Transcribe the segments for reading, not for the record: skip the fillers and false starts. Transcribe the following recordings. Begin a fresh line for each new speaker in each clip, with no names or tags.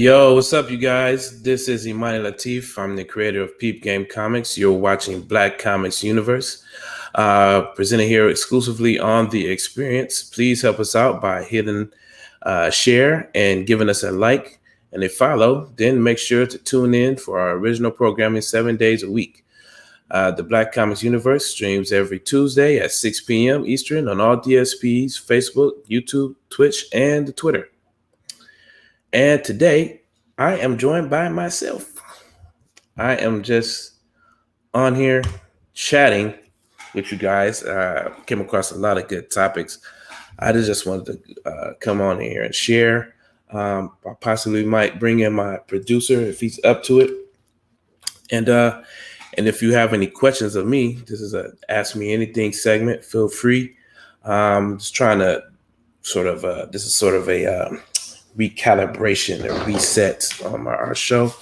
Yo, what's up, you guys? This is Imani Latif. I'm the creator of Peep Comics. You're watching Black Comics Universe, presented here exclusively on The Experience. Please help us out by hitting share and giving us a like and a follow. Then make sure to tune in for our original programming 7 days a week. The Black Comics Universe streams every Tuesday at 6 p.m. Eastern on all DSPs, Facebook, YouTube, Twitch, and the Twitter. And today, I am joined by myself. I am just on here chatting with you guys. Came across a lot of good topics. I just wanted to come on here and share. I possibly might bring in my producer if he's up to it. And if you have any questions of me, this is a Ask Me Anything segment. Feel free. Just trying to this is sort of a recalibration or reset on our show.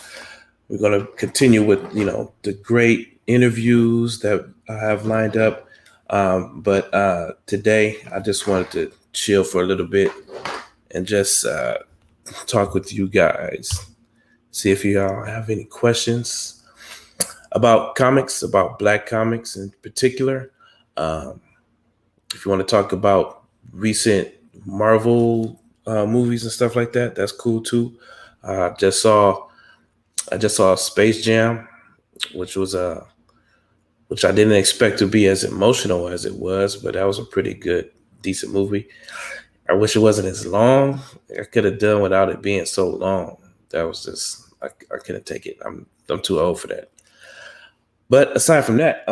We're going to continue with, the great interviews that I have lined up. But today I just wanted to chill for a little bit and just talk with you guys. See if you all have any questions about comics, about Black comics in particular. If you want to talk about recent Marvel movies and stuff like that, that's cool too. I just saw Space Jam, which I didn't expect to be as emotional as it was, but that was a pretty good, decent movie. I wish it wasn't as long. I could have done without it being so long. That was just I couldn't take it. I'm too old for that. But aside from that,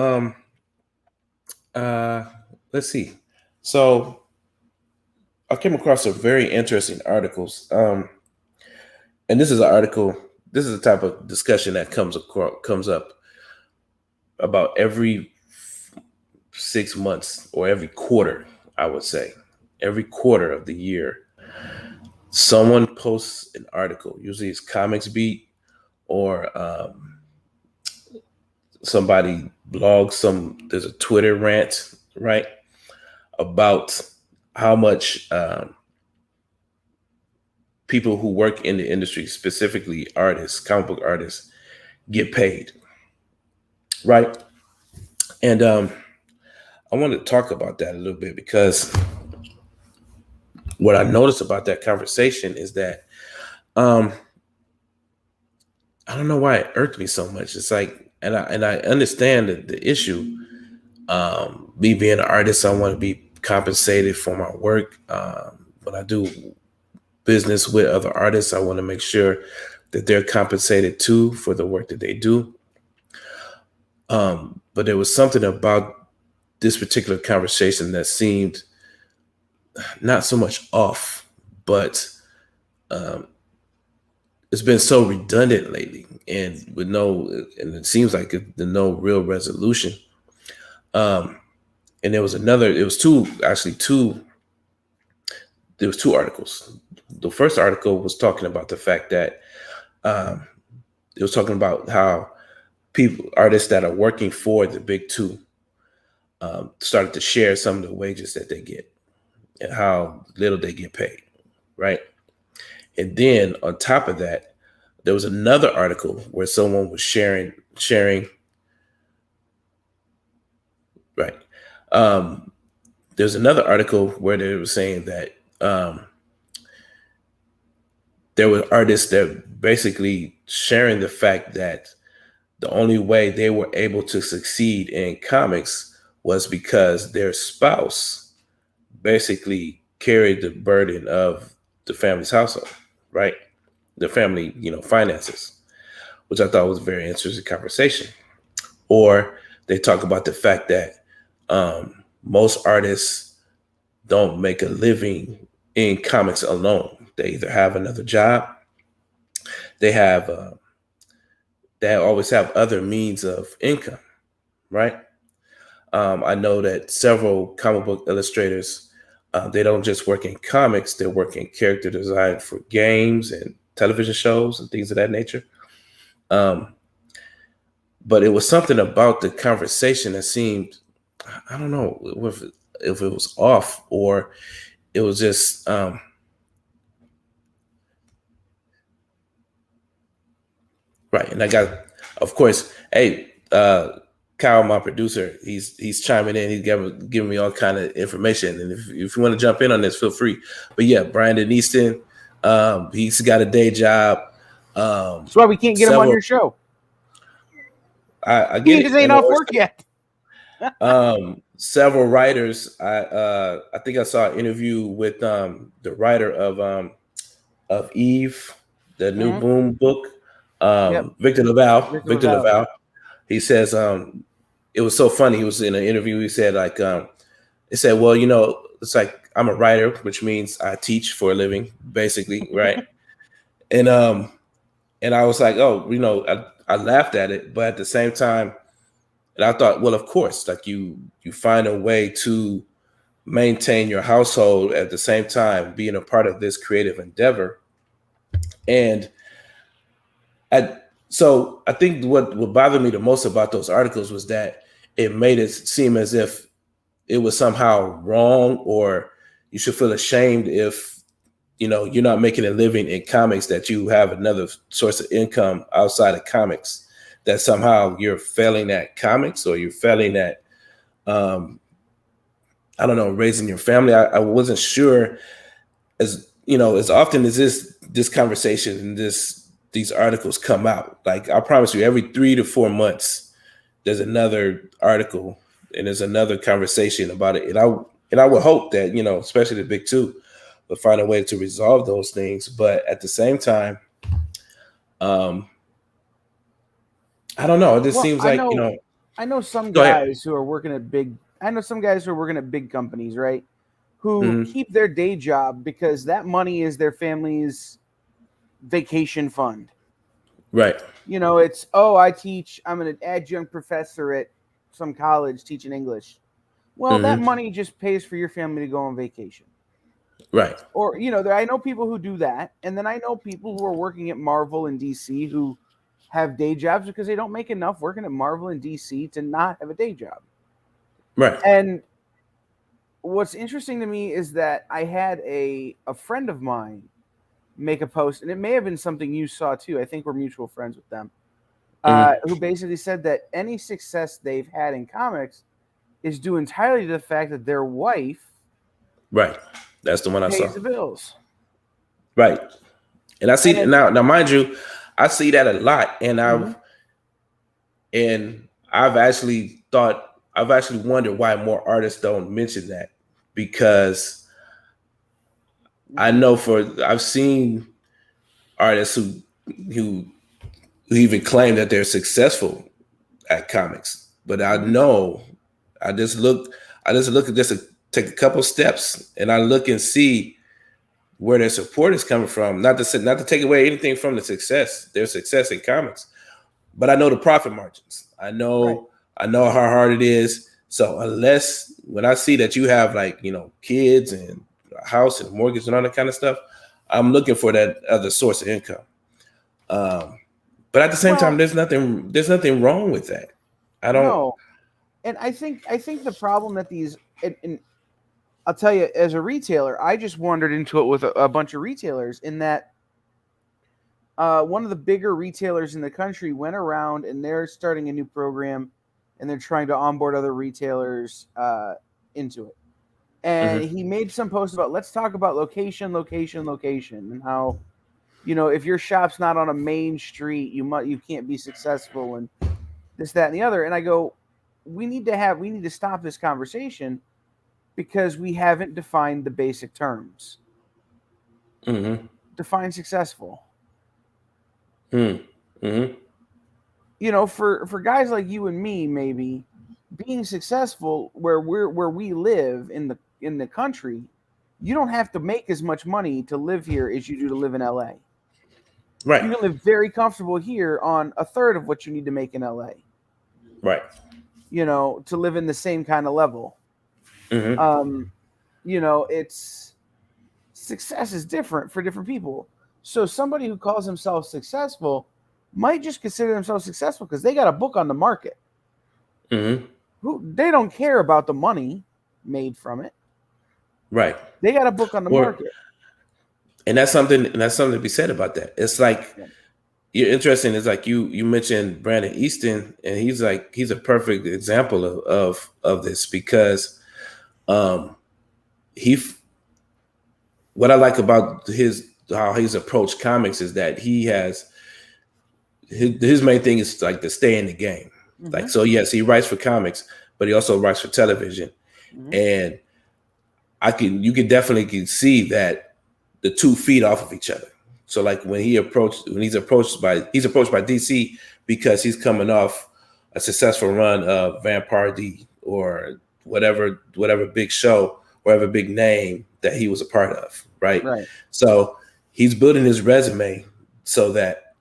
let's see. So I came across some very interesting articles. And this is an article, this is the type of discussion that comes up about every 6 months or every quarter, I would say. Every quarter of the year, someone posts an article. Usually it's Comics Beat or somebody blogs there's a Twitter rant, right? About how much people who work in the industry, specifically artists, comic book artists, get paid, right? And I want to talk about that a little bit because what I noticed about that conversation is that I don't know why it irked me so much. It's like, and I understand the issue. Me being an artist, I want to be compensated for my work. When I do business with other artists, I want to make sure that they're compensated too for the work that they do. But there was something about this particular conversation that seemed not so much off, but it's been so redundant lately, and it seems like there's no real resolution. And there was two articles. The first article was talking about the fact that it was talking about how artists that are working for the big two started to share some of the wages that they get and how little they get paid, right? And then on top of that, there was another article where someone was sharing, right? There's another article where they were saying that there were artists that basically sharing the fact that the only way they were able to succeed in comics was because their spouse basically carried the burden of the family's household, right? The family, finances, which I thought was a very interesting conversation. Or they talk about the fact that most artists don't make a living in comics alone. They either have another job, they always have other means of income, right? I know that several comic book illustrators, they don't just work in comics, they're working character design for games and television shows and things of that nature. But it was something about the conversation that seemed, I don't know if it was off or it was just Right. And I got, of course, hey, Kyle, my producer, he's chiming in. He's giving me all kind of information. And if you want to jump in on this, feel free. But yeah, Brandon Easton, he's got a day job.
That's why we can't get him on your show.
I
He
get
just
it.
ain't off work yet.
Several writers. I think I saw an interview with the writer of Eve, the new Boom book. Victor Laval. He says it was so funny. He was in an interview. He said like he said, well, it's like I'm a writer, which means I teach for a living, basically, right? and I was like, oh, I laughed at it, but at the same time, and I thought, well, of course, like you find a way to maintain your household at the same time being a part of this creative endeavor. And so I think what bothered me the most about those articles was that it made it seem as if it was somehow wrong, or you should feel ashamed if you're not making a living in comics, that you have another source of income outside of comics, that somehow you're failing at comics, or you're failing at I don't know, raising your family. I wasn't sure, as as often as this conversation and these articles come out. Like, I promise you, every 3 to 4 months there's another article and there's another conversation about it. And I would hope that, especially the big two, will find a way to resolve those things. But at the same time, I don't know. It just seems like,
I know some guys who are working at big companies, right? Who keep their day job because that money is their family's vacation fund.
Right.
It's, I'm an adjunct professor at some college teaching English. Well, that money just pays for your family to go on vacation.
Right.
Or, I know people who do that. And then I know people who are working at Marvel and DC who have day jobs because they don't make enough working at Marvel and DC to not have a day job.
Right.
And what's interesting to me is that I had a friend of mine make a post, and it may have been something you saw too. I think we're mutual friends with them, who basically said that any success they've had in comics is due entirely to the fact that their wife,
right, that's the one I saw,
pays the bills.
Right. And I see now, mind you, I see that a lot, and I've actually wondered why more artists don't mention that, because I know I've seen artists who even claim that they're successful at comics, but I know I just look at this, take a couple steps, and I look and see where their support is coming from. Not to take away anything from their success in comics, but I know the profit margins. I know how hard it is. So when I see that you have kids and a house and a mortgage and all that kind of stuff, I'm looking for that other source of income. But at the same time, there's nothing wrong with that. I don't know.
And I think the problem that and I'll tell you, as a retailer, I just wandered into it with a bunch of retailers, in that one of the bigger retailers in the country went around and they're starting a new program and they're trying to onboard other retailers into it. And he made some posts about, let's talk about location, and how, if your shop's not on a main street, you can't be successful, and this, that, and the other. And I go, we need to stop this conversation, because we haven't defined the basic terms. Define successful. For guys like you and me, maybe being successful where we live in the country, you don't have to make as much money to live here as you do to live in LA.
Right.
You can live very comfortable here on a third of what you need to make in LA.
Right.
To live in the same kind of level. It's success is different for different people. So somebody who calls himself successful might just consider themselves successful because they got a book on the market. They don't care about the money made from it.
Right.
They got a book on the market.
And that's something to be said about that. It's like, you're interesting is like you mentioned Brandon Easton, and he's a perfect example of this because um he what I like about how he's approached comics is that he has his main thing is like to stay in the game. Like, so yes, he writes for comics, but he also writes for television. And you can definitely see that the two feed off of each other. So like when he's approached by DC because he's coming off a successful run of Vampire D or whatever big show, whatever big name that he was a part of, right?
Right.
So he's building his resume so that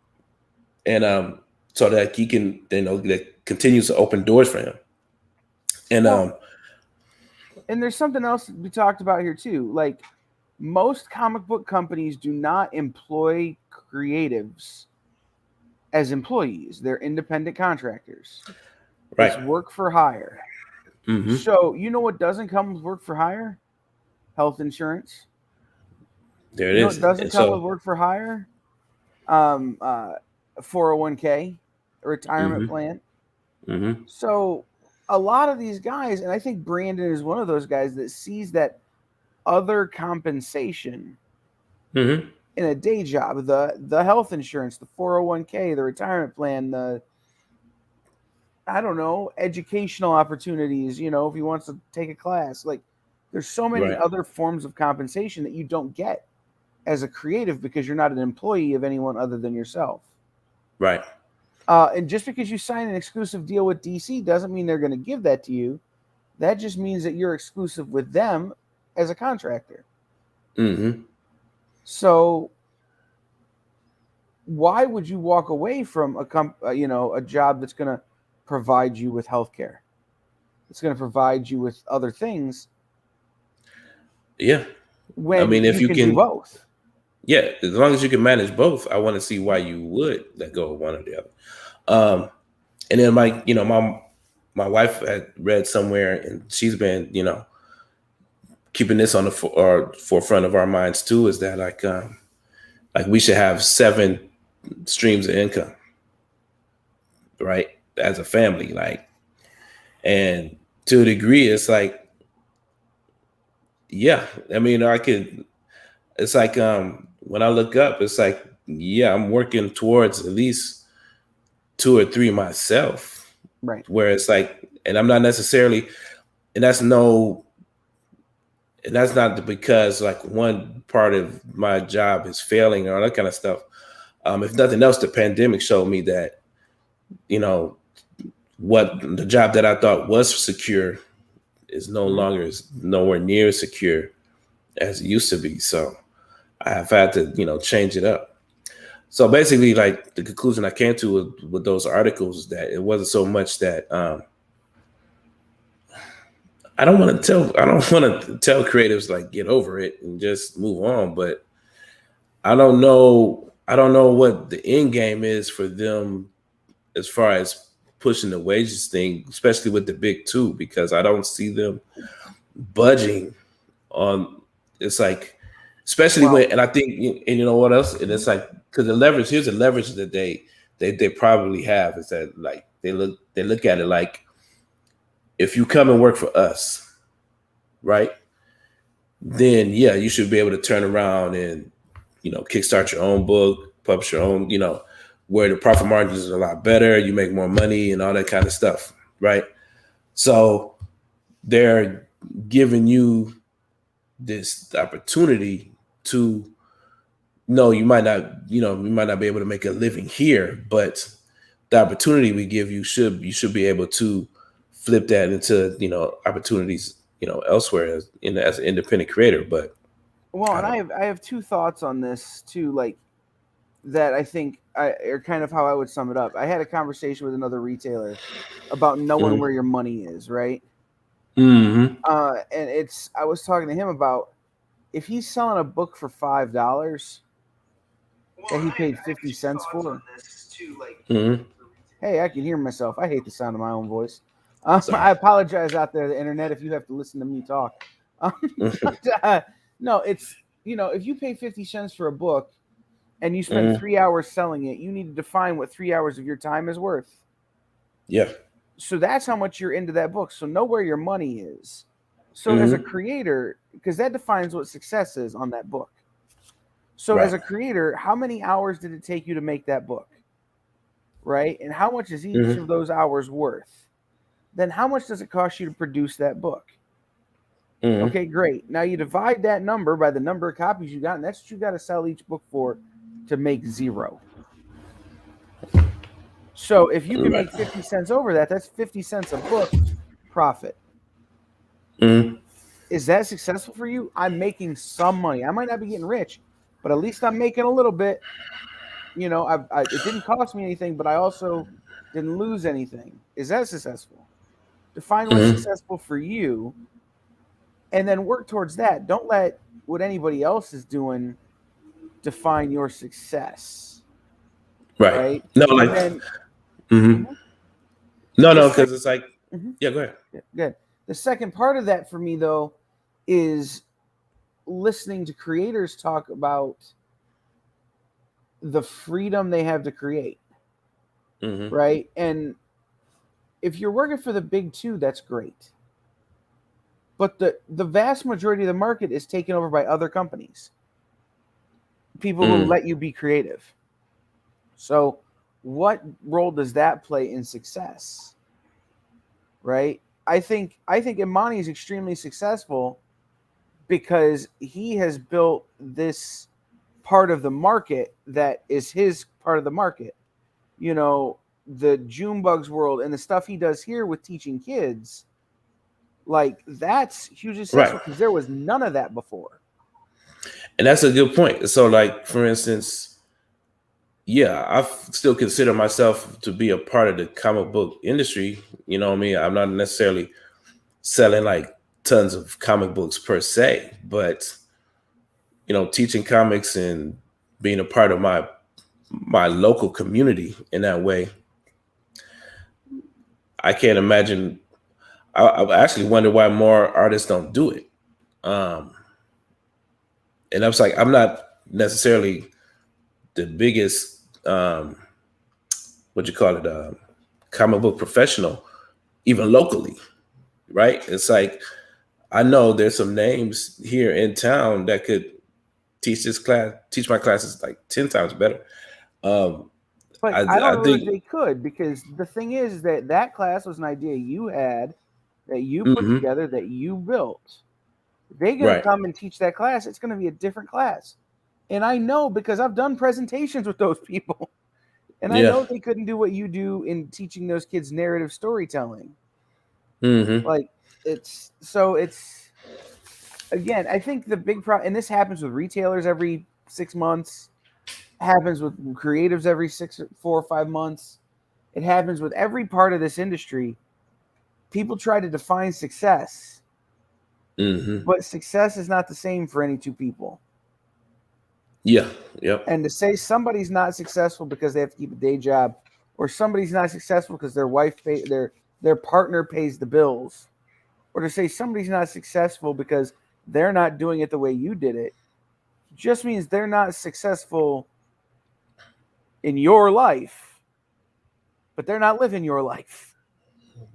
so that he can that continues to open doors for him. And
and there's something else we talked about here too. Like most comic book companies do not employ creatives as employees. They're independent contractors.
right.
It's work for hire.
Mm-hmm.
So you know what doesn't come with work for hire? Health insurance.
There it
you
is.
Know what doesn't come with work for hire? 401k, a retirement plan.
Mm-hmm.
So a lot of these guys, and I think Brandon is one of those guys that sees that other compensation in a day job, the health insurance, the 401k, the retirement plan, the I don't know, educational opportunities, if he wants to take a class. Like there's so many other forms of compensation that you don't get as a creative because you're not an employee of anyone other than yourself.
Right.
And just because you sign an exclusive deal with DC doesn't mean they're going to give that to you. That just means that you're exclusive with them as a contractor.
Mm-hmm.
So why would you walk away from a job that's going to provide you with healthcare? It's going to provide you with other things.
Yeah.
When if you can do both.
Yeah, as long as you can manage both, I want to see why you would let go of one or the other. And then my wife had read somewhere, and she's been keeping this on the forefront of our minds too, is that like we should have 7 streams of income, right, as a family, like, and to a degree, it's like, yeah, I mean, it's like when I look up, it's like, yeah, I'm working towards at least 2 or 3 myself.
Right.
Where it's like, and I'm not necessarily, and that's not because like one part of my job is failing or all that kind of stuff. If nothing else, the pandemic showed me that, what the job that I thought was secure is nowhere near as secure as it used to be. So I have had to, change it up. So basically, like the conclusion I came to with those articles is that it wasn't so much that I don't want to tell creatives like get over it and just move on, but I don't know what the end game is for them as far as pushing the wages thing, especially with the big 2, because I don't see them budging on. It's like, especially when, and I think, and you know what else? And it's like, because here's the leverage that they probably have is that like they look at it like, if you come and work for us, right, then yeah, you should be able to turn around and kickstart your own book, publish your own, where the profit margins are a lot better, you make more money and all that kind of stuff, right? So they're giving you this opportunity to, no, you might not be able to make a living here, but the opportunity we give you you should be able to flip that into opportunities elsewhere as an independent creator. But
and I have 2 thoughts on this too, like that I think are kind of how I would sum it up. I had a conversation with another retailer about knowing where your money is, right?
Mm-hmm.
And I was talking to him about if he's selling a book for $5 that he paid 50 cents for. Hey, I can hear myself. I hate the sound of my own voice. I apologize out there, the internet, if you have to listen to me talk. But, no, it's if you pay 50 cents for a book and you spend 3 hours selling it, you need to define what 3 hours of your time is worth.
Yeah.
So that's how much you're into that book. So know where your money is. So as a creator, because that defines what success is on that book. So as a creator, how many hours did it take you to make that book? Right? And how much is each of those hours worth? Then how much does it cost you to produce that book? Okay, great. Now you divide that number by the number of copies you got, and that's what you got to sell each book for to make 0. So if you can make 50 cents over that, that's 50 cents a book profit. Is that successful for you? I'm making some money. I might not be getting rich, but at least I'm making a little bit. You know, it didn't cost me anything, but I also didn't lose anything. Is that successful? Define what's successful for you, and then work towards that. Don't let what anybody else is doing define your success. Right?
No, like,
then,
no, because it's like, yeah, go ahead.
Good. The second part of that for me, though, is listening to creators talk about the freedom they have to create. Right? And if you're working for the big two, that's great. But the vast majority of the market is taken over by other companies. People who let you be creative. So what role does that play in success? Right? I think Imani is extremely successful because he has built this part of the market that is his part of the market. You know, the Junebugs world and the stuff he does here with teaching kids, like that's hugely successful because there was none of that before.
And that's a good point. So, like, for instance, yeah, I still consider myself to be a part of the comic book industry. You know what I mean? I'm not necessarily selling like tons of comic books per se, but you know, teaching comics and being a part of my local community in that way, I can't imagine. I actually wonder why more artists don't do it. And I was like, I'm not necessarily the biggest, what you call it, comic book professional, even locally, right? It's like, I know there's some names here in town that could teach my classes like 10 times better.
But I don't know if they could, because the thing is that class was an idea you had, that you put together, that you built. They're going to come and teach that class. It's going to be a different class. And I know because I've done presentations with those people. And I know they couldn't do what you do in teaching those kids narrative storytelling. Like, again, I think the big problem, and this happens with retailers every 6 months, happens with creatives every 4 or 5 months. It happens with every part of this industry. People try to define success, but success is not the same for any two people.
Yeah.
And to say somebody's not successful because they have to keep a day job, or somebody's not successful because their partner pays the bills, or to say somebody's not successful because they're not doing it the way you did it, just means they're not successful in your life, but they're not living your life.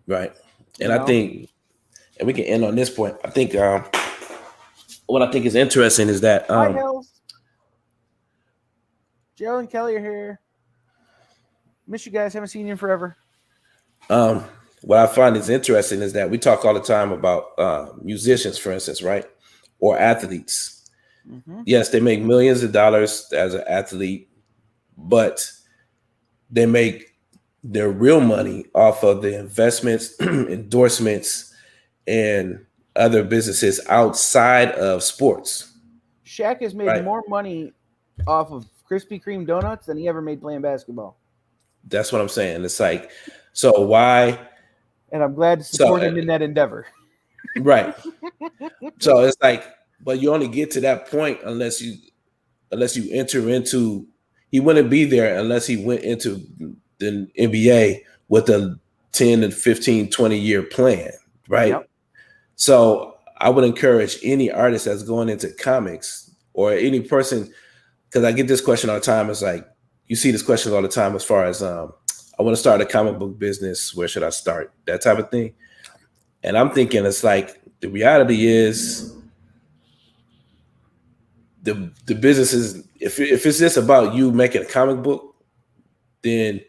Right. And I think, and we can end on this point. I think what I think is interesting is that
Hi, Hills. Joe and Kelly are here. Miss you guys. Haven't seen you in forever.
What I find is interesting is that we talk all the time about musicians, for instance, right? Or athletes. Yes, they make millions of dollars as an athlete, but they make their real money off of the investments, endorsements, and other businesses outside of sports.
Shaq has made more money off of Krispy Kreme donuts than he ever made playing basketball.
That's what I'm saying. It's like, so why?
And I'm glad to support him in that endeavor.
Right. So it's like, but you only get to that point unless you enter into, he wouldn't be there unless he went into the NBA with a 10 and 15, 20-year plan, right? Yep. So I would encourage any artist that's going into comics, or any person because I get this question all the time. It's like you see this question all the time as far as I want to start a comic book business. Where should I start? That type of thing. And I'm thinking it's like the reality is the business is if it's just about you making a comic book, then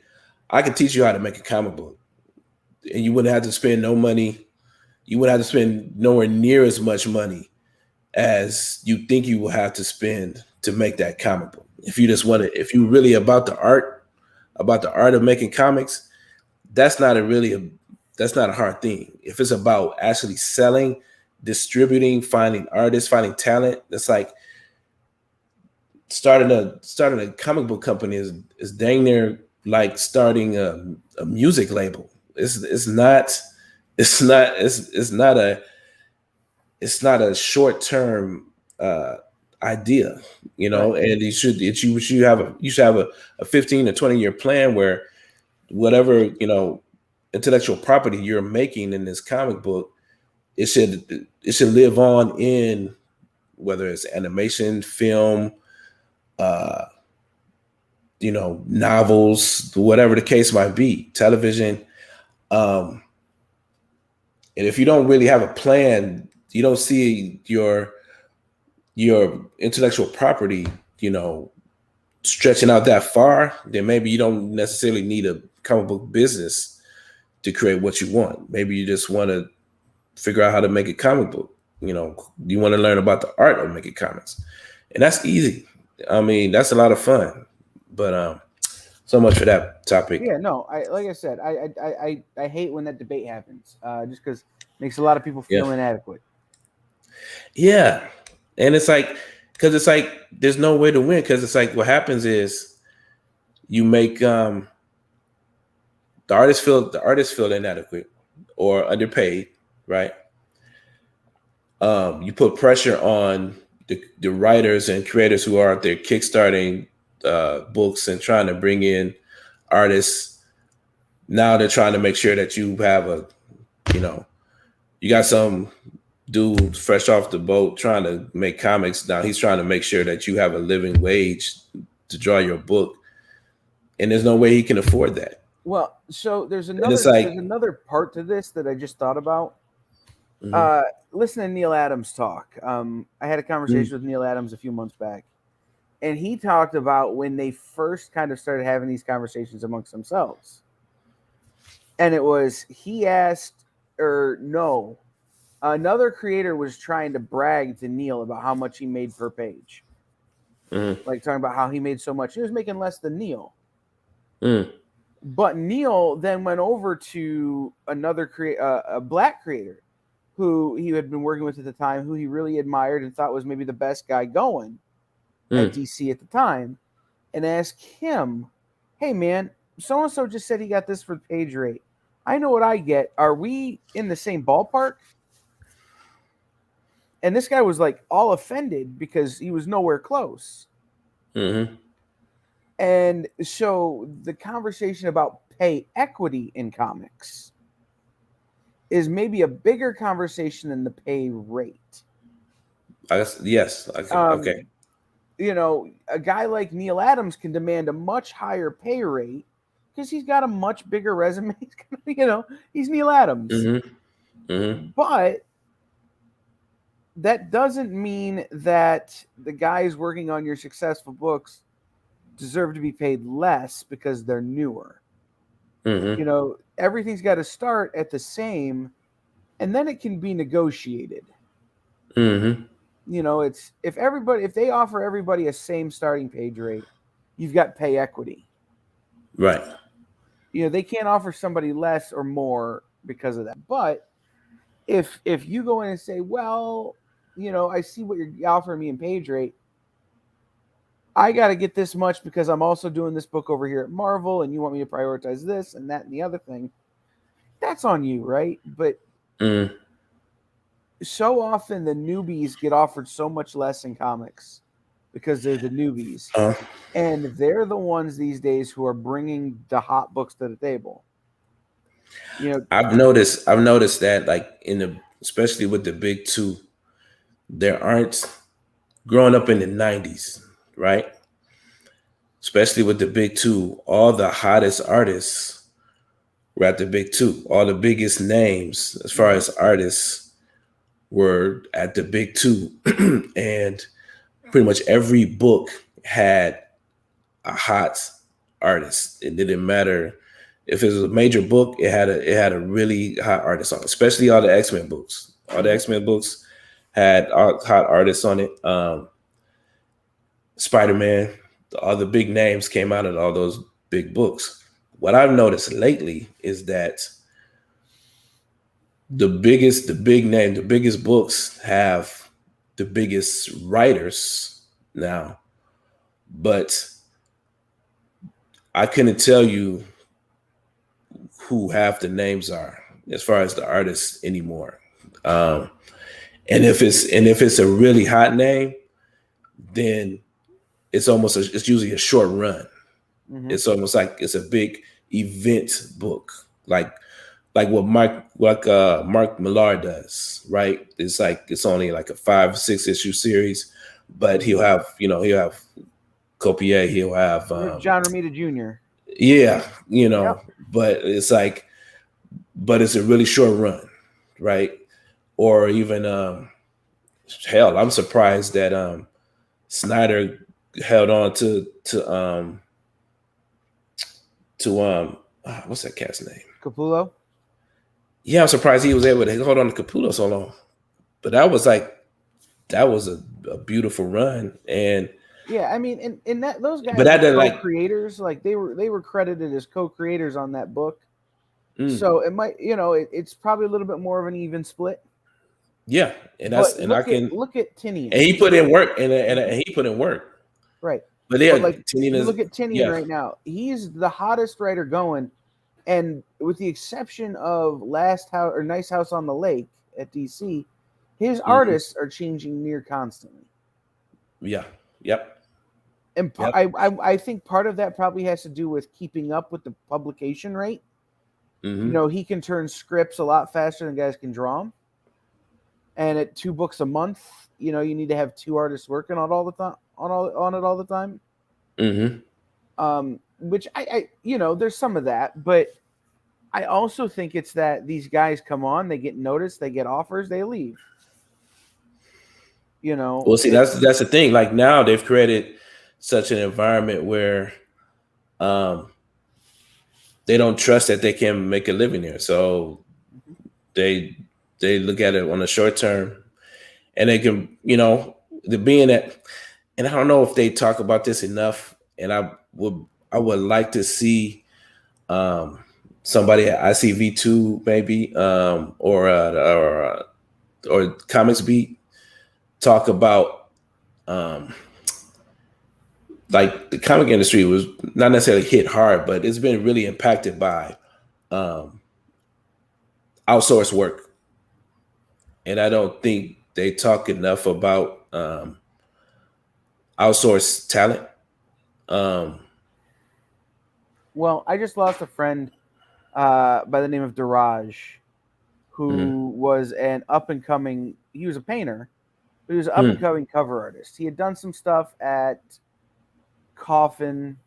I can teach you how to make a comic book, and you wouldn't have to spend no money. You wouldn't have to spend nowhere near as much money as you think you will have to spend to make that comic book. If you just want it, if you really about the art of making comics, that's not that's not a hard thing. If it's about actually selling, distributing, finding artists, finding talent, that's like starting a comic book company is dang near like starting a music label. It's not a short term idea, you know. Right. And you should have a 15 to 20-year plan where whatever, you know, intellectual property you're making in this comic book, it should live on in whether it's animation, film, you know, novels, whatever the case might be, television. And if you don't really have a plan, you don't see your intellectual property, you know, stretching out that far, then maybe you don't necessarily need a comic book business to create what you want. Maybe you just want to figure out how to make a comic book. You know, you want to learn about the art of making comics, and that's easy. I mean, that's a lot of fun. But so much for that topic.
Yeah, no, like I said, I hate when that debate happens, just because it makes a lot of people feel inadequate.
Yeah, and it's like because it's like there's no way to win because it's like what happens is you make the artists feel inadequate or underpaid, right? You put pressure on the writers and creators who are out there kickstarting books and trying to bring in artists. Now they're trying to make sure that you have you got some dude fresh off the boat trying to make comics. Now he's trying to make sure that you have a living wage to draw your book, and there's no way he can afford that.
Well, so there's another part to this that I just thought about. Mm-hmm. Listen to Neil Adams talk. I had a conversation with Neil Adams a few months back, and he talked about when they first kind of started having these conversations amongst themselves. And it was, another creator was trying to brag to Neil about how much he made per page. Like talking about how he made so much. He was making less than Neil. But Neil then went over to another a black creator who he had been working with at the time, who he really admired and thought was maybe the best guy going at DC at the time, and asked him, hey man, so-and-so just said he got this for page rate. I know what I get. Are we in the same ballpark? And this guy was like all offended because he was nowhere close. Mm-hmm. And so the conversation about pay equity in comics is maybe a bigger conversation than the pay rate.
Yes. Okay.
You know, a guy like Neil Adams can demand a much higher pay rate because he's got a much bigger resume. You know, he's Neil Adams. Mm-hmm. Mm-hmm. But that doesn't mean that the guys working on your successful books deserve to be paid less because they're newer. Mm-hmm. You know, everything's got to start at the same, and then it can be negotiated. Mm-hmm. You know, it's if they offer everybody a same starting page rate, you've got pay equity.
Right.
You know, they can't offer somebody less or more because of that. But if you go in and say, well, you know, I see what you're offering me in page rate, I got to get this much because I'm also doing this book over here at Marvel, and you want me to prioritize this and that and the other thing. That's on you, right? But so often the newbies get offered so much less in comics because they're the newbies. And they're the ones these days who are bringing the hot books to the table. You know,
I've noticed that, like especially with the big two, there aren't growing up in the 90s, right? especially with the big two. All the hottest artists were at the big two. All the biggest names as far as artists were at the big two. And pretty much every book had a hot artist. It didn't matter if it was a major book, it had a really hot artist on it, especially all the X-Men books. All the X-Men books had hot artists on it. Spider-Man, all the big names came out of all those big books. What I've noticed lately is that the biggest books have the biggest writers now, but I couldn't tell you who half the names are as far as the artists anymore. And if it's a really hot name, then it's usually a short run. Mm-hmm. It's almost like it's a big event book, like what Mark Millar does, right? It's like it's only like a 5-6 issue series, but he'll have Copier, he'll have
John Romita Jr.
Yeah, but it's a really short run, right? Or even hell, I'm surprised that Snyder held on to what's that cat's name?
Capullo.
Yeah, I'm surprised he was able to hold on to Capullo so long. But that was a beautiful run. And
yeah, I mean, and that those guys,
but that
co-creators, like they were credited as co-creators on that book. So it might, it's probably a little bit more of an even split.
Yeah, and
look at Tinian.
And he put in work, and he put in work.
Right.
But Tinian
look at Tinian right now. He's the hottest writer going, and with the exception of Nice House on the Lake at DC, his artists are changing near constantly.
Yeah. Yep.
And I think part of that probably has to do with keeping up with the publication rate. Mm-hmm. He can turn scripts a lot faster than guys can draw them. And at 2 books a month, you need to have 2 artists working on all the time on it all the time. Mm-hmm. Which I there's some of that, but I also think it's that these guys come on, they get noticed, they get offers, they leave.
Well, see, that's the thing. Like now, they've created such an environment where, they don't trust that they can make a living there, so they look at it on the short term, and they can, the being that, and I don't know if they talk about this enough, and I would like to see somebody at ICV2 maybe, or Comix Beat talk about like the comic industry was not necessarily hit hard, but it's been really impacted by outsourced work. And I don't think they talk enough about outsourced talent.
Well, I just lost a friend by the name of Daraj, who was an up-and-coming, he was a painter, but he was an up-and-coming cover artist. He had done some stuff at Coffin.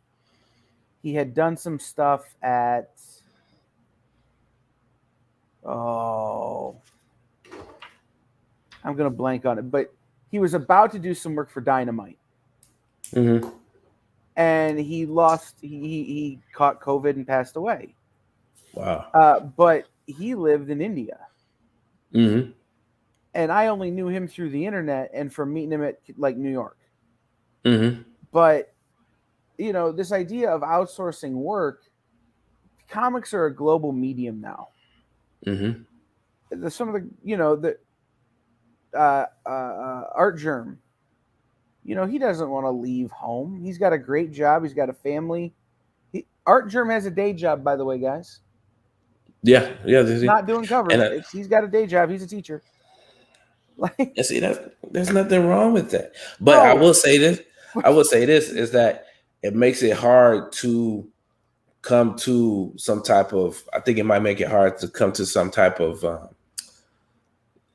He had done some stuff at I'm gonna blank on it, but he was about to do some work for Dynamite. Mm-hmm. And he caught COVID and passed away.
Wow.
But he lived in India.
Mm-hmm.
And I only knew him through the internet and from meeting him at like New York.
Mm-hmm.
But this idea of outsourcing work, comics are a global medium now. Mm-hmm. Some of the Art Germ, he doesn't want to leave home. He's got a great job. He's got a family. Art Germ has a day job, by the way, guys.
Yeah.
He's not doing covers. He's got a day job. He's a teacher.
See, there's nothing wrong with that. But I will say this is that it makes it hard to come to some type of, I think it might make it hard to come to some type of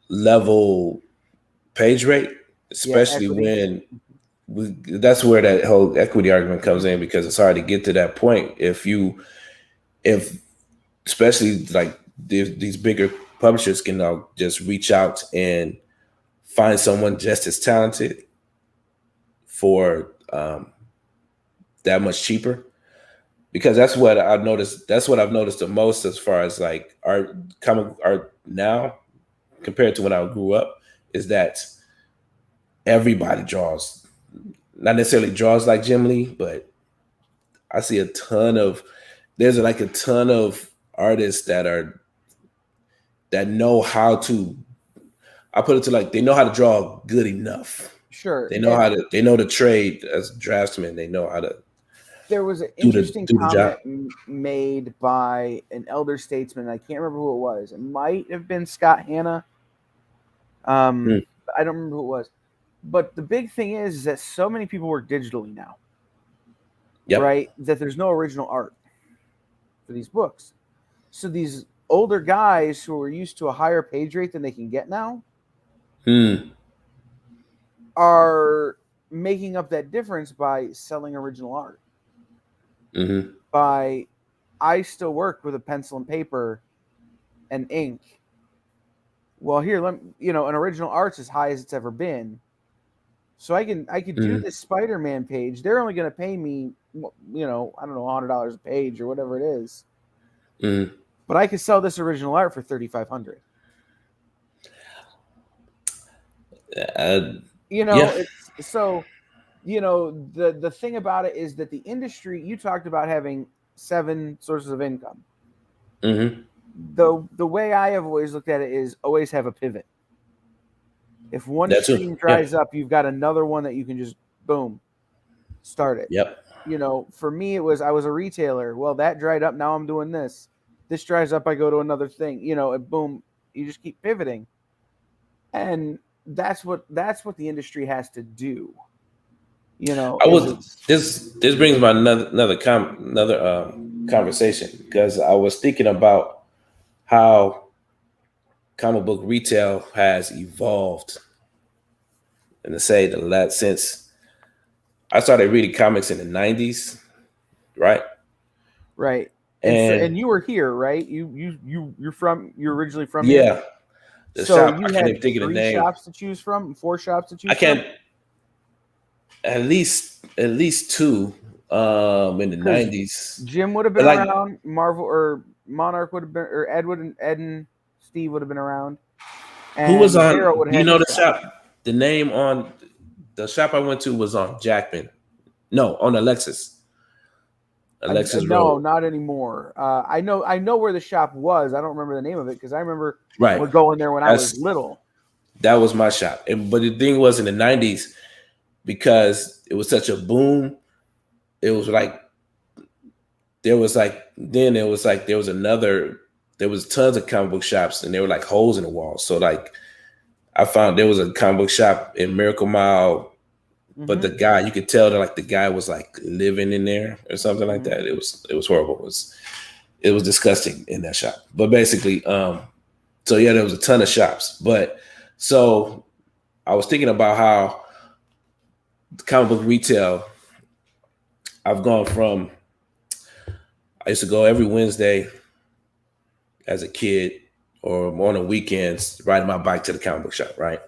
level page rate, especially when that's where that whole equity argument comes in, because it's hard to get to that point if especially like these bigger publishers can now just reach out and find someone just as talented for that much cheaper. Because that's what I've noticed. That's what I've noticed the most as far as like comic art now compared to when I grew up, is that everybody draws, not necessarily draws like Jim Lee, but I see there's like a ton of artists that know how to, I put it to like, they know how to draw good enough.
Sure.
They know they know the trade as draftsmen. They know how to.
There was an interesting comment made by an elder statesman. I can't remember who it was. It might have been Scott Hanna. I don't remember who it was. But the big thing is that so many people work digitally now. Yep. Right? That there's no original art for these books. So these older guys who are used to a higher page rate than they can get now are making up that difference by selling original art. I still work with a pencil and paper and ink. Well, here, an original art's as high as it's ever been. So I could do this Spider-Man page. They're only going to pay me, I don't know, $100 a page or whatever it is. But I could sell this original art for $3,500. It's so. The thing about it is that the industry, you talked about having 7 sources of income. The way I have always looked at it is always have a pivot. If one stream dries up, you've got another one that you can just boom, start it.
Yep.
For me, I was a retailer. Well, that dried up. Now I'm doing this. This dries up. I go to another thing. Boom. You just keep pivoting, and that's what the industry has to do.
This brings me another conversation, because I was thinking about how comic book retail has evolved, and to say that since I started reading comics in the 90s, right?
Right. And you were here, right? You're originally from
here?
Yeah.
The shop, I can't even think of the name.
3 shops to choose from, 4 shops to choose from?
I can't. At least 2 in the 90s.
Jim would have been around. Marvel or Monarch would have been, or Ed and Steve would have been around.
And who was on? You know the shop. The name on the shop I went to was on Jackman. No, on Alexis. Alexis
no,
Road.
not anymore. I know where the shop was. I don't remember the name of it because I remember going there when I was little.
That was my shop. But the thing was, in the 90s, because it was such a boom, it was like there was tons of comic book shops, and there were like holes in the wall. So like I found there was a comic book shop in Miracle Mile, but the guy, you could tell that the guy was like living in there or something like that. It was horrible. It was disgusting in that shop. But basically, so yeah, there was a ton of shops. But so I was thinking about how comic book retail, I've gone from, I used to go every Wednesday as a kid, or on the weekends, riding my bike to the comic book shop, right?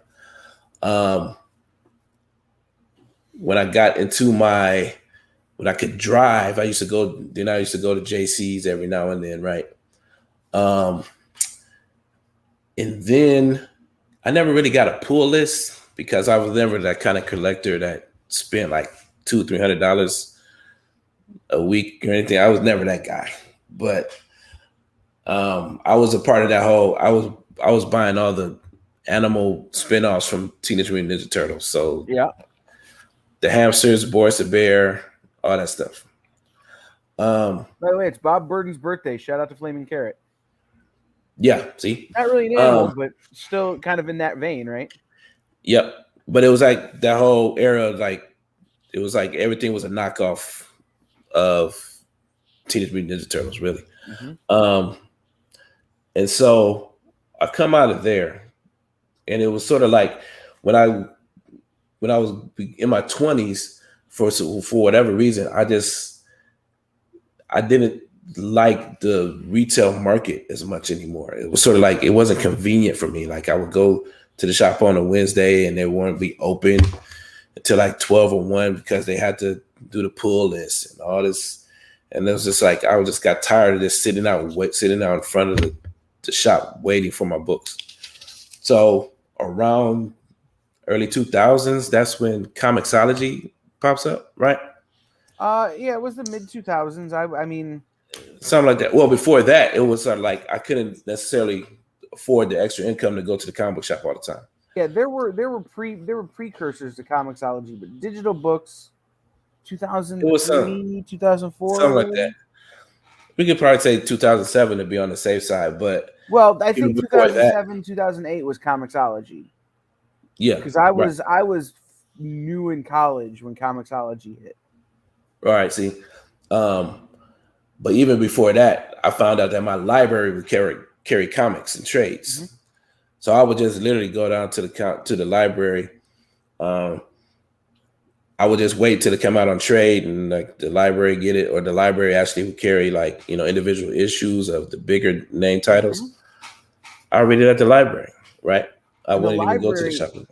When I got into when I could drive, I used to go to JC's every now and then, right? And then I never really got a pull list, because I was never that kind of collector that spent like $200-$300 a week or anything. I was never that guy, but I was a part of that whole. I was buying all the animal spinoffs from Teenage Mutant Ninja Turtles. So
yeah,
the hamsters, Boris the Bear, all that stuff.
By the way, it's Bob Burden's birthday. Shout out to Flaming Carrot.
Yeah, see,
not really an animal, but still kind of in that vein, right?
Yep. But it was like that whole era, like it was like everything was a knockoff of Teenage Mutant Ninja Turtles, really. And so I come out of there, and it was sort of like when I when I was in my 20s, for whatever reason, I didn't like the retail market as much anymore. It was sort of like it wasn't convenient for me. Like I would go to the shop on a Wednesday and they wouldn't be open until like 12 or 1 because they had to do the pull list and all this. And it was just like I just got tired of this sitting out in front of the shop waiting for my books. So around early 2000s, that's when Comixology pops up, right?
Yeah, it was the mid 2000s. I mean,
Something like that. Well, before that, it was sort of like I couldn't necessarily afford the extra income to go to the comic book shop all the time.
yeah, there were precursors to Comixology, but digital books,
It was
2003, 2004.
something like that. We could probably say 2007 to be on the safe side, but
Well, I
even
think
before that,
2007, 2008 was Comixology.
yeah,
Because I was new in college when Comixology hit.
All right, see, but even before that, I found out that my library would carry comics and trades.
Mm-hmm.
So I would just literally go down to the library. I would just wait till it come out on trade and like the library get it, or the library actually would carry like individual issues of the bigger name titles. Mm-hmm. I read it at the library, right? I wouldn't even go to the shop.
The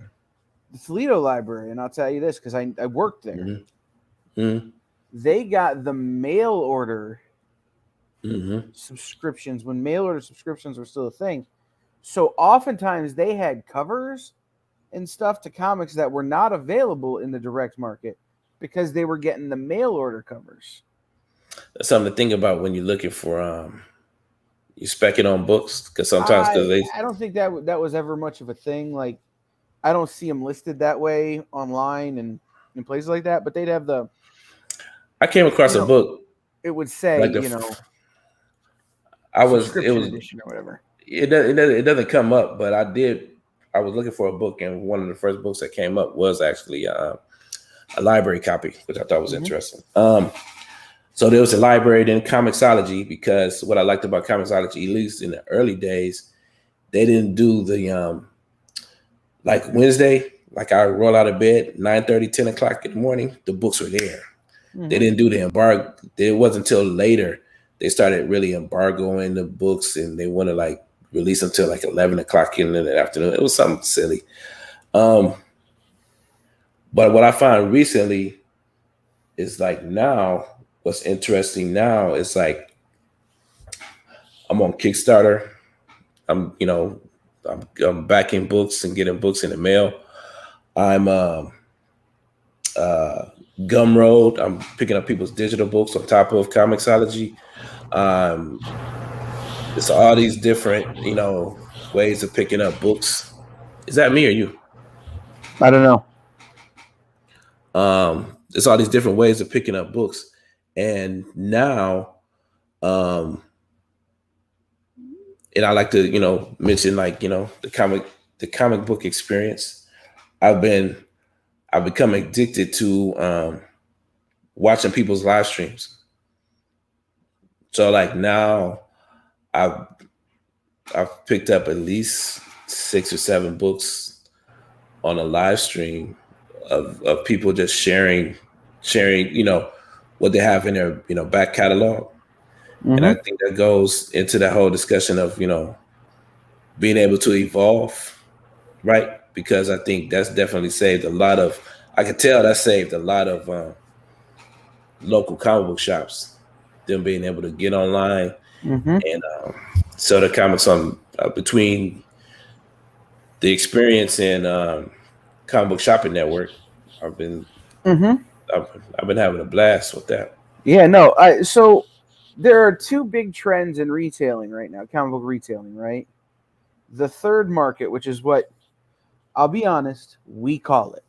Toledo Library, and I'll tell you this because I worked there.
Mm-hmm. Mm-hmm.
They got the mail order
mm-hmm.
subscriptions when mail order subscriptions were still a thing. So oftentimes they had covers and stuff to comics that were not available in the direct market because they were getting the mail order covers.
That's something to think about when you're looking for you specking on books, because sometimes
I don't think that was ever much of a thing. Like I don't see them listed that way online and in places like that. But they'd have the.
I came across a book.
It would say
like
subscription edition or whatever.
It doesn't come up, but I was looking for a book, and one of the first books that came up was actually a library copy, which I thought was mm-hmm. interesting. So there was a library, then Comixology, because what I liked about Comixology, at least in the early days, they didn't do the like Wednesday, like I roll out of bed 9:30, 10 o'clock in the morning, the books were there. Mm-hmm. They didn't do the embargo. It wasn't until later they started really embargoing the books, and they want to like release them till like 11 o'clock in the afternoon. It was something silly. But what I found recently is like now, what's interesting now is like I'm on Kickstarter. I'm backing books and getting books in the mail. I'm Gumroad. I'm picking up people's digital books on top of Comixology. It's all these different, ways of picking up books. Is that me or you?
I don't know.
There's all these different ways of picking up books, and now, and I like to, mention like the comic book experience. I've become addicted to watching people's live streams. So like now, I've picked up at least 6 or 7 books on a live stream of people just sharing, what they have in their, back catalog. Mm-hmm. And I think that goes into that whole discussion of, being able to evolve, right? Because I think that's definitely saved a lot of, I can tell that saved a lot of local comic book shops, them being able to get online mm-hmm. and sell their comics on between the experience and comic book shopping network. I've been having a blast with that.
Yeah, no. So there are 2 big trends in retailing right now, comic book retailing, right? The third market, which is what I'll be honest, we call it.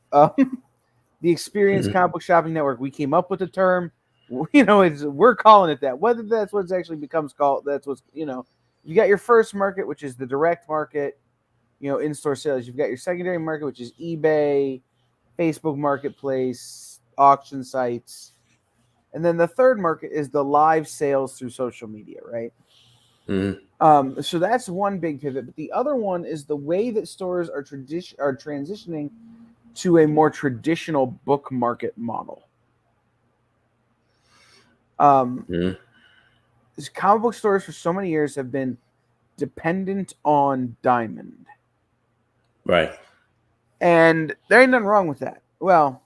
The Experience mm-hmm. Comic Book Shopping Network. We came up with the term. We're calling it that. Whether that's what it actually becomes called, that's what's, you got your first market, which is the direct market, in-store sales. You've got your secondary market, which is eBay, Facebook Marketplace, auction sites. And then the third market is the live sales through social media, right? Mm-hmm. So that's one big pivot. But the other one is the way that stores are transitioning to a more traditional book market model. Comic book stores for so many years have been dependent on Diamond.
Right.
And there ain't nothing wrong with that. Well,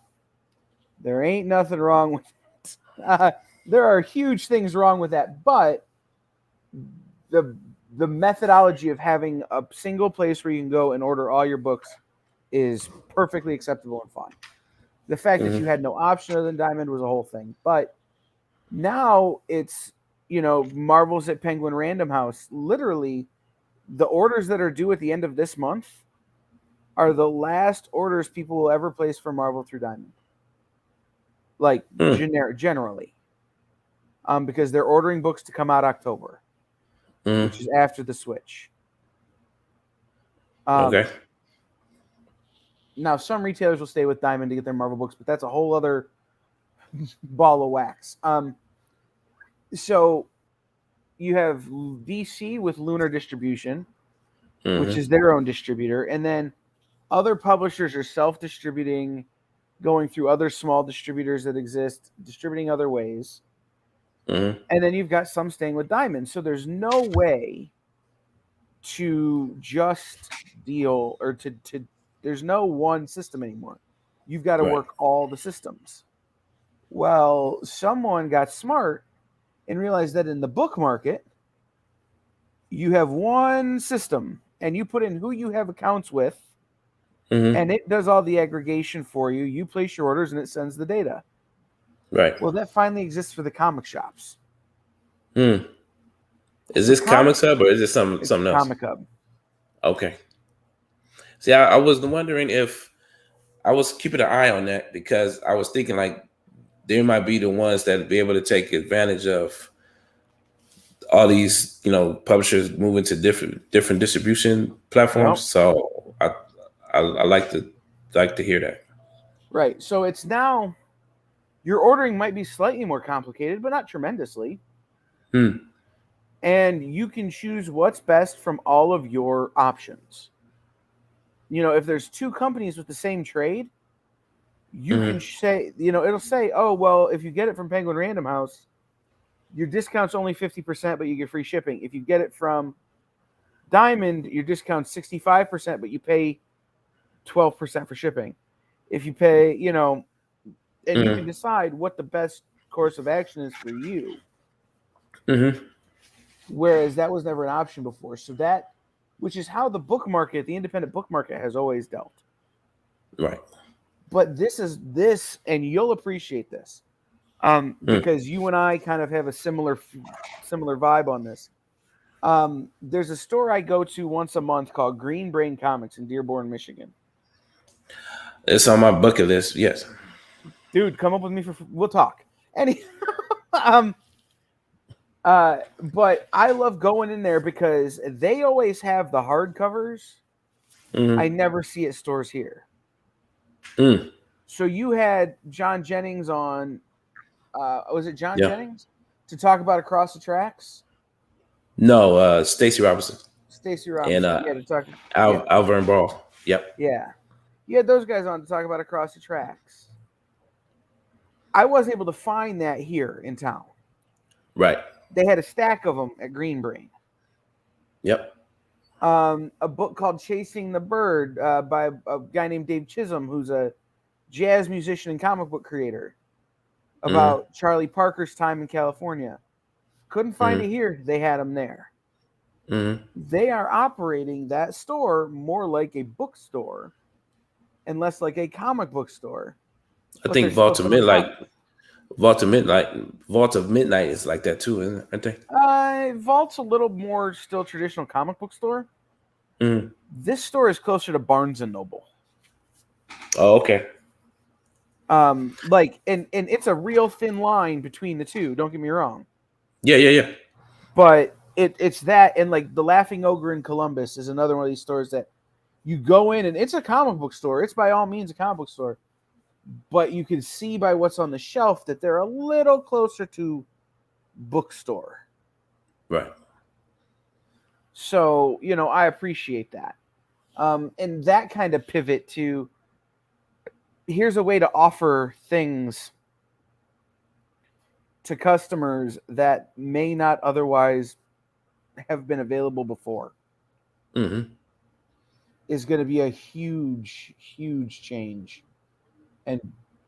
there ain't nothing wrong with it. There are huge things wrong with that, but the methodology of having a single place where you can go and order all your books is perfectly acceptable and fine. The fact that you had no option other than Diamond was a whole thing. But now it's, Marvel's at Penguin Random House. Literally, the orders that are due at the end of this month are the last orders people will ever place for Marvel through Diamond. Like, generally. Because they're ordering books to come out October, which is after the Switch.
Okay.
Now, some retailers will stay with Diamond to get their Marvel books, but that's a whole other ball of wax. So you have DC with Lunar Distribution, which is their own distributor, and then other publishers are self-distributing, going through other small distributors that exist, distributing other ways. And then you've got some staying with Diamond. So there's no way to just deal or to there's no one system anymore. You've got to work all the systems. Well, someone got smart and realized that in the book market, you have one system and you put in who you have accounts with, and it does all the aggregation for you. You place your orders and it sends the data.
Right.
Well, that finally exists for the comic shops.
Is this Comics Hub or is it something else?
Comic Hub.
Okay. See, I was wondering if I was keeping an eye on that because I was thinking like they might be the ones that be able to take advantage of all these, publishers moving to different distribution platforms. So I like to hear that.
Right. So it's now your ordering might be slightly more complicated, but not tremendously. And you can choose what's best from all of your options. If there's two companies with the same trade, you can say, it'll say, oh, well, if you get it from Penguin Random House, your discount's only 50%, but you get free shipping. If you get it from Diamond, your discount's 65%, but you pay 12% for shipping. If you pay, and you can decide what the best course of action is for you. Whereas that was never an option before. So that, which is how the book market, the independent book market, has always dealt.
Right.
But this, and you'll appreciate this, because you and I kind of have a similar vibe on this. There's a store I go to once a month called Green Brain Comics in Dearborn, Michigan.
It's on my bucket list. Yes.
Dude, come up with me we'll talk. But I love going in there because they always have the hardcovers. I never see at stores here. So you had John Jennings on, was it John Jennings? To talk about Across the Tracks?
No, Stacey Robinson.
And
to talk, Alvin Ball. Yep.
Yeah. You had those guys on to talk about Across the Tracks. I wasn't able to find that here in town.
Right.
They had a stack of them at Green Brain.
Yep.
A book called Chasing the Bird by a guy named Dave Chisholm, who's a jazz musician and comic book creator, about Charlie Parker's time in California. Couldn't find it here. They had them there. They are operating that store more like a bookstore and less like a comic book store.
I think Vault of Midnight is like that too, isn't it? Aren't they?
Vault's a little more still traditional comic book store. This store is closer to Barnes and Noble.
Oh, okay.
And it's a real thin line between the two. Don't get me wrong.
Yeah.
But it's that, and like the Laughing Ogre in Columbus is another one of these stores that you go in and it's a comic book store. It's by all means a comic book store. But you can see by what's on the shelf that they're a little closer to bookstore.
Right.
So, I appreciate that. And that kind of pivot to here's a way to offer things to customers that may not otherwise have been available before.
Mm-hmm.
Is going to be a huge change and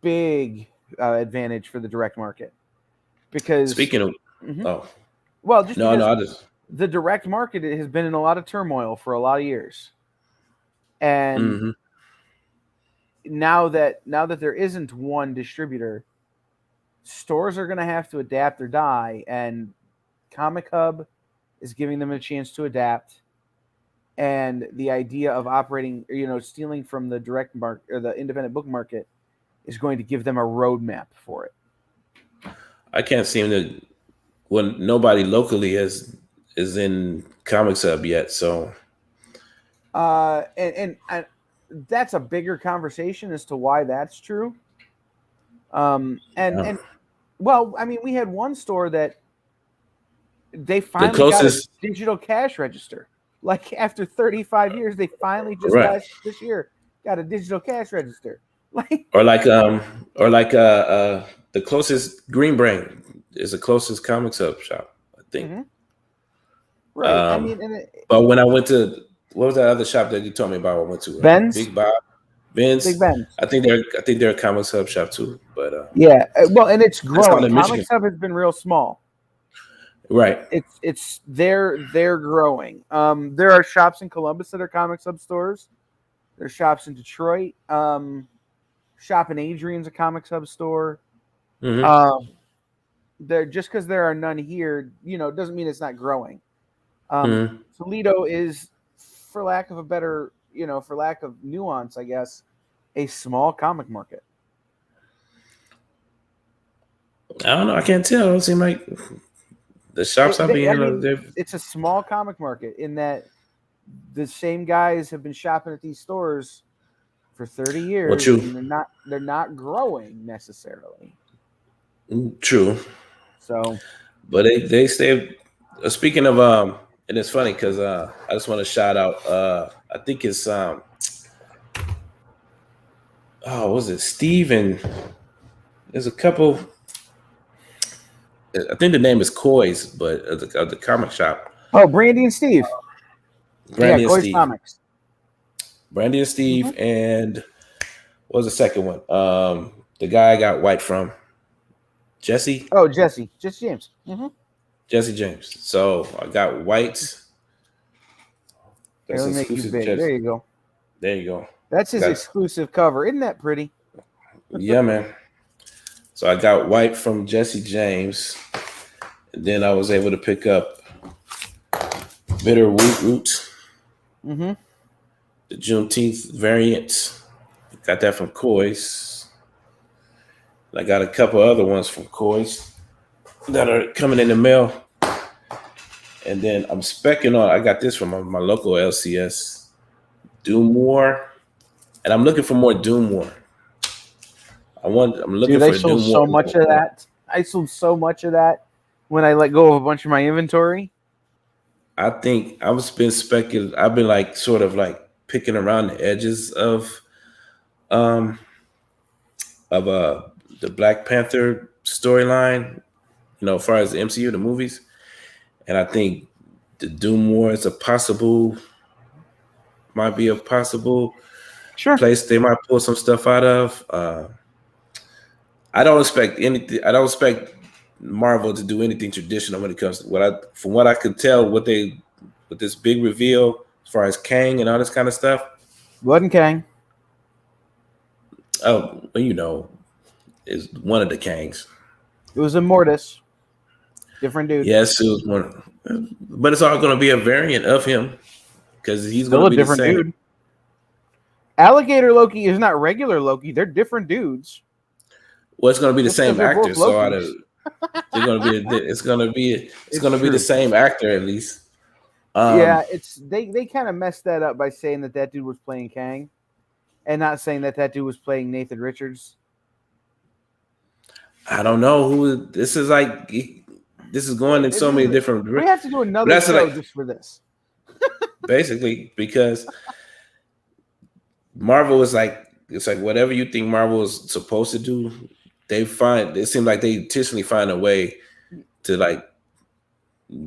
big advantage for the direct market. Because
Speaking of,
Mhm.
oh
Well, just
no,
because
no, I just
the direct market has been in a lot of turmoil for a lot of years, and
mm-hmm.
now that there isn't one distributor, stores are going to have to adapt or die, and Comic Hub is giving them a chance to adapt. And the idea of operating, stealing from the direct market or the independent book market is going to give them a roadmap for it.
I can't seem to. Well, nobody locally is in Comix Hub yet, so
And that's a bigger conversation as to why that's true. And well, I mean, we had one store that they
the
finally got a
closest,
digital cash register. Like after 35 years, they finally just
right?
this year got a digital cash register. Like
Or the closest Green Brain is the closest Comix Hub shop, I think.
Mhm. Right. I mean,
But when I went to what was that other shop that you told me about? I went to
Ben's,
Big Bob,
Big
Vince.
Ben's.
I think they're a Comix Hub shop too. But
Yeah. Well, and it's
that's out
growing.
in Michigan,
Comics Hub has been real small.
right?
It's they're growing. There are shops in Columbus that are Comics Hub stores. There's shops in Detroit. Shop in Adrian's a Comics Hub store.
Mm-hmm.
There just because there are none here, doesn't mean it's not growing.
Mm-hmm.
Toledo is, for lack of a better, for lack of nuance, I guess, a small comic market.
I don't know. I can't tell. It don't seem like the shops I've been in.
It's a small comic market in that the same guys have been shopping at these stores for 30
Well,
years,
true,
and they're not growing necessarily.
true.
So,
But they stay. Speaking of and it's funny because I just want to shout out. I think it's oh, was it Steve and there's a couple. I think the name is Coy's, but of the comic shop.
Brandy and Steve,
Brandy and
Coy's
Steve.
Comics.
Brandy and Steve, and what was the second one? The guy I got white from. Jesse.
Oh, Jesse James.
Jesse James. So I got white.
That's make you big.
Jesse.
There you go.
There you go.
That's his exclusive cover. Isn't that pretty?
Yeah, man. So I got white from Jesse James. And then I was able to pick up Bitter Wheat Root.
Mm-hmm.
The Juneteenth variant. Got that from Coy's. I got a couple other ones from Coy's that are coming in the mail. And then I'm specking on, I got this from my local LCS, Doom War. And I'm looking for more Doom War. I'm looking for
sold
Doom
so
War.
much of that. I sold so much of that when I let go of a bunch of my inventory.
I think I've been speculating. I've been like sort of like picking around the edges of the Black Panther storyline, as far as the MCU, the movies. And I think the Doom War is might be a possible place they might pull some stuff out of. I don't expect anything. I don't expect Marvel to do anything traditional when it comes to from what I could tell, with this big reveal as far as Kang and all this kind of stuff.
Wasn't Kang?
Oh, is one of the Kangs.
It was Immortus. Different dude.
Yes, it was one, but it's all going to be a variant of him because he's
Still
going to be
a different
the same.
Dude. Alligator Loki is not regular Loki. They're different dudes.
Well, it's going to be the same actor, so they're going to be. It's going to be the same actor at least.
Yeah, they kind of messed that up by saying that dude was playing Kang, and not saying that dude was playing Nathan Richards.
I don't know who this is. Like, this is going in so many different.
We have to do another show just for this.
Basically, because Marvel is like it's like whatever you think Marvel is supposed to do, it seems like they intentionally find a way to like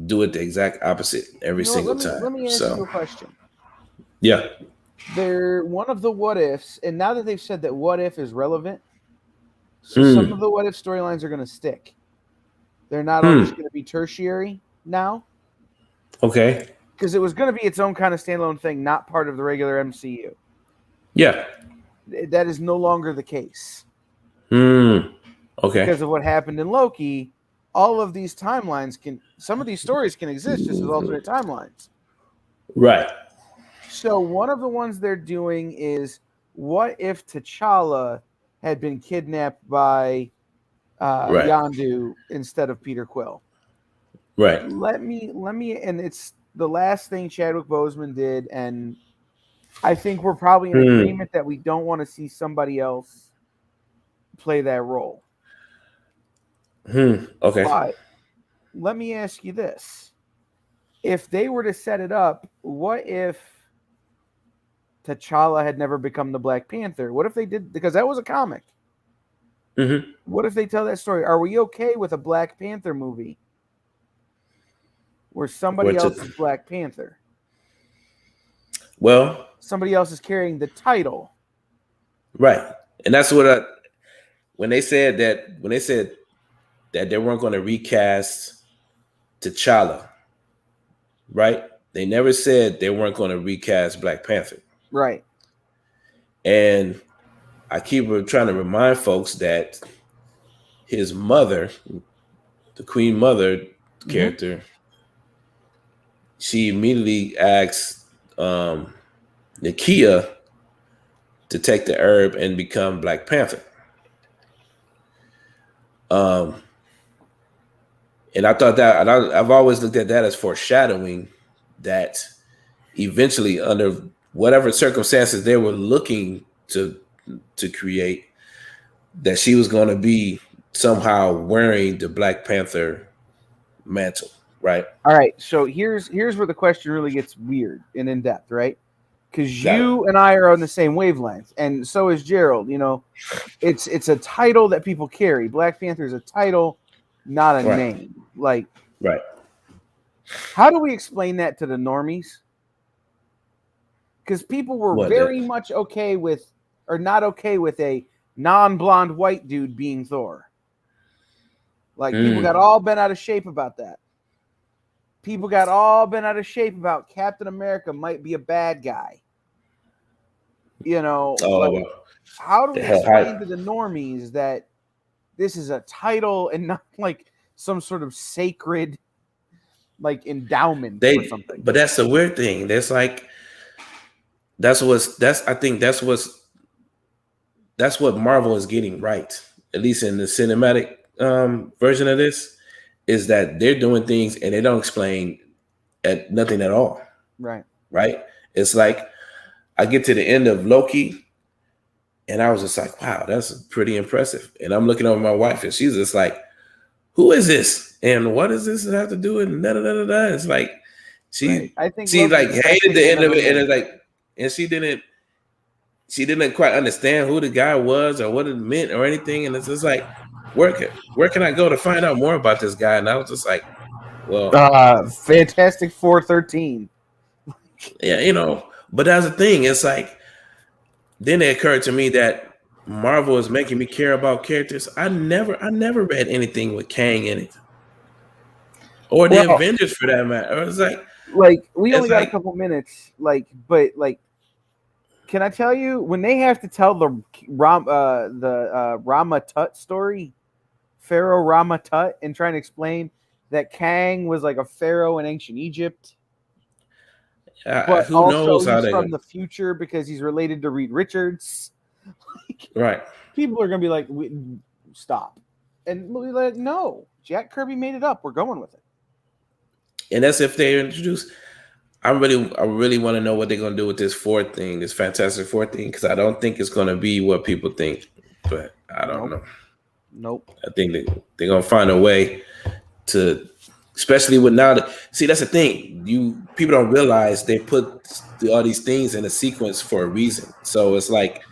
do it the exact opposite every single time.
Let me ask you a question.
Yeah.
They're one of the what ifs, and now that they've said that what if is relevant, so some of the what if storylines are going to stick. They're not all just going to be tertiary now.
Okay.
Because it was going to be its own kind of standalone thing, not part of the regular MCU.
Yeah.
That is no longer the case.
Okay.
Because of what happened in Loki, all of these timelines some of these stories can exist just as alternate timelines.
Right.
So one of the ones they're doing is, what if T'Challa had been kidnapped by Yondu instead of Peter Quill?
Right.
Let me, and it's the last thing Chadwick Boseman did, and I think we're probably in agreement that we don't want to see somebody else play that role.
Okay.
But let me ask you this. If they were to set it up, what if T'Challa had never become the Black Panther? What if they did, because that was a comic. What if they tell that story? Are we okay with a Black Panther movie where somebody else is Black Panther?
Well,
somebody else is carrying the title.
Right. And that's what when they said that they weren't going to recast T'Challa, right? They never said they weren't going to recast Black Panther.
Right.
And I keep trying to remind folks that his mother, the Queen Mother character, she immediately asked Nakia to take the herb and become Black Panther. And I thought that, and I've always looked at that as foreshadowing that eventually, under whatever circumstances they were looking to create, that she was going to be somehow wearing the Black Panther mantle, right?
All right. So here's where the question really gets weird and in depth, right? Because you and I are on the same wavelength, and so is Gerald. You know, it's a title that people carry. Black Panther is a title, not a name. Like,
right.
How do we explain that to the normies? Because people were very much okay with, or not okay with, a non-blonde white dude being Thor. Like, people got all bent out of shape about that. People got all bent out of shape about Captain America might be a bad guy. You know, like, how do we explain to the normies that this is a title and not like some sort of sacred, like, endowment or something?
But that's the weird thing. That's like, that's what Marvel is getting right, at least in the cinematic version of this, is that they're doing things and they don't explain nothing at all.
Right.
It's like, I get to the end of Loki and I was just like, wow, that's pretty impressive. And I'm looking over my wife and she's just like, who is this? And what does this have to do with da da da da? It's like, she like hated the end of it, and it's like, and she didn't quite understand who the guy was or what it meant or anything. And it's just like, where can I go to find out more about this guy? And I was just like, well,
Fantastic Four 13.
Yeah, you know, but that's the thing. It's like, then it occurred to me that Marvel is making me care about characters. I never read anything with Kang in it, or the Avengers for that matter. It was like
we only got a couple minutes, but can I tell you, when they have to tell the Rama Tut story, Pharaoh Rama Tut, and trying to explain that Kang was like a pharaoh in ancient Egypt, but
who
also
knows how
he's from the future because he's related to Reed Richards.
Right.
People are gonna be like, stop, and we'll be like, no, Jack Kirby made it up. We're going with it.
And that's if they introduce. I really want to know what they're going to do with this fourth thing, this Fantastic Four thing, because I don't think it's going to be what people think. But I don't know.
Nope.
I think they're going to find a way to, especially with now. See, that's the thing. People don't realize they put all these things in a sequence for a reason. So it's like,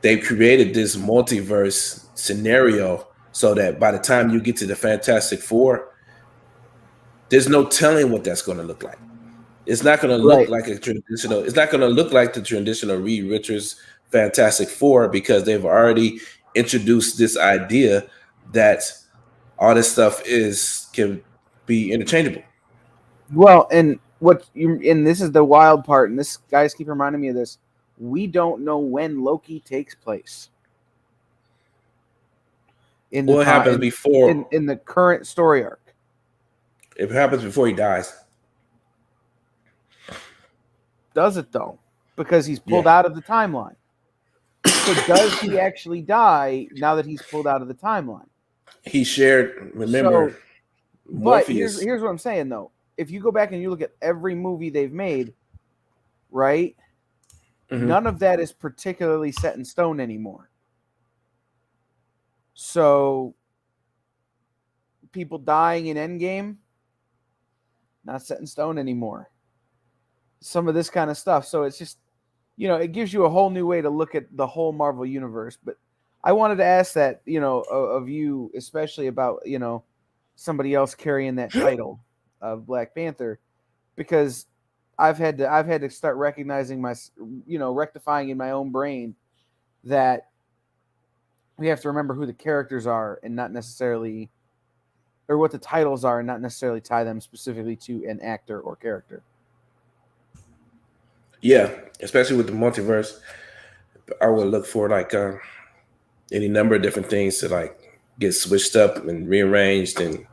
they've created this multiverse scenario so that by the time you get to the Fantastic Four, there's no telling what that's going to look like. It's not going to look like a traditional. It's not going to look like the traditional Reed Richards Fantastic Four because they've already introduced this idea that all this stuff can be interchangeable.
Well, and this is the wild part, and this guys keep reminding me of this. We don't know when Loki takes place.
What happens before
in the current story arc?
It happens before he dies.
Does it though? Because he's pulled out of the timeline. So does he actually die now that he's pulled out of the timeline?
He shared. Remember,
but here's what I'm saying though. If you go back and you look at every movie they've made, right? Mm-hmm. None of that is particularly set in stone anymore. So people dying in Endgame, not set in stone anymore. Some of this kind of stuff. So it's just, it gives you a whole new way to look at the whole Marvel universe. But I wanted to ask that, of you, especially about, somebody else carrying that title of Black Panther, because I've had to start recognizing rectifying in my own brain that we have to remember who the characters are and not necessarily, or what the titles are and not necessarily tie them specifically to an actor or character.
Yeah, especially with the multiverse, I would look for any number of different things to get switched up and rearranged and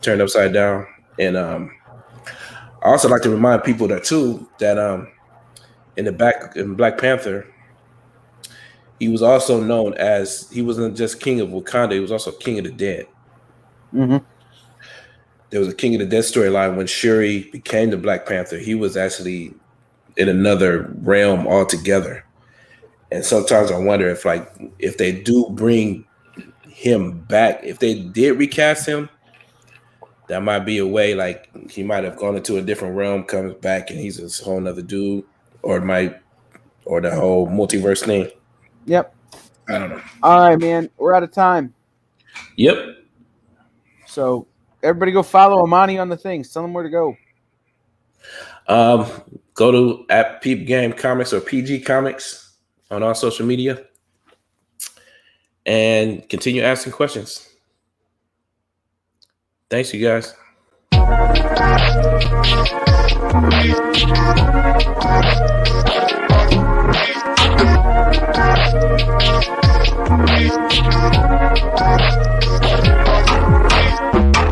turned upside down. And I also like to remind people that in Black Panther, he was also known as, he wasn't just king of Wakanda, he was also king of the dead.
Mm-hmm.
There was a King of the Dead storyline when Shuri became the Black Panther. He was actually in another realm altogether. And sometimes I wonder if they do bring him back, if they did recast him, that might be a way, he might have gone into a different realm, comes back, and he's a whole nother dude, or the whole multiverse thing.
Yep.
I don't know.
All right, man. We're out of time.
Yep.
So everybody go follow Imani on the things. Tell them where to go.
Go to @Peep Game Comics or PG Comics on all social media and continue asking questions. Thanks, you guys.